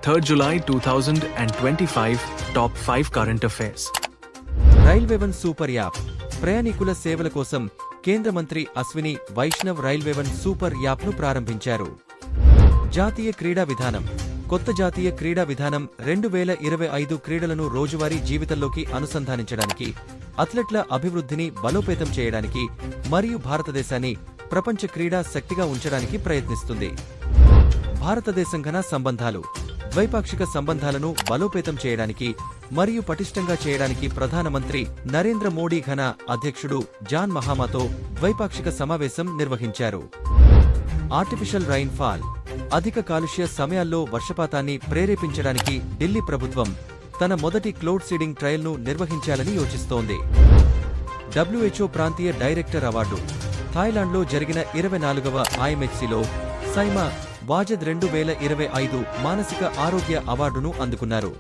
3rd July 2025 Top 5 Current Affairs. Railway one super app ప్రయాణికుల సేవల కోసం కేంద్ర మంత్రి అశ్విని వైష్ణవ్ రైల్వేవన్ సూపర్ యాప్ను ప్రారంభించారు. జాతీయ క్రీడా విధానం కొత్త జాతీయ క్రీడా విధానం 2025 క్రీడలను రోజువారీ జీవితంలోకి అనుసంధానించడానికి, అథ్లెట్ల అభివృద్ధిని బలోపేతం చేయడానికి మరియు భారతదేశాన్ని ప్రపంచ క్రీడా శక్తిగా ఉంచడానికి ప్రయత్నిస్తుంది. భారతదేశం ఘన సంబంధాలు ద్వైపాక్షిక సంబంధాలను బలోపేతం చేయడానికి మరియు పటిష్టంగా చేయడానికి ప్రధానమంత్రి నరేంద్ర మోడీ ఘన అధ్యక్షుడు జాన్ మహామాతో ద్వైపాక్షిక సమావేశం నిర్వహించారు. ఆర్టిఫిషియల్ రైన్ ఫాల్ అధిక కాలుష్య సమయాల్లో వర్షపాతాన్ని ప్రేరేపించడానికి ఢిల్లీ ప్రభుత్వం తన మొదటి క్లౌడ్ సీడింగ్ ట్రయల్ను నిర్వహించాలని యోచిస్తోంది. WHO ప్రాంతీయ డైరెక్టర్ అవార్డు థాయిలాండ్లో జరిగిన 24వ IMHCలో సైమా వాజద్ 2025 మానసిక ఆరోగ్య అవార్డును అందుకున్నారు.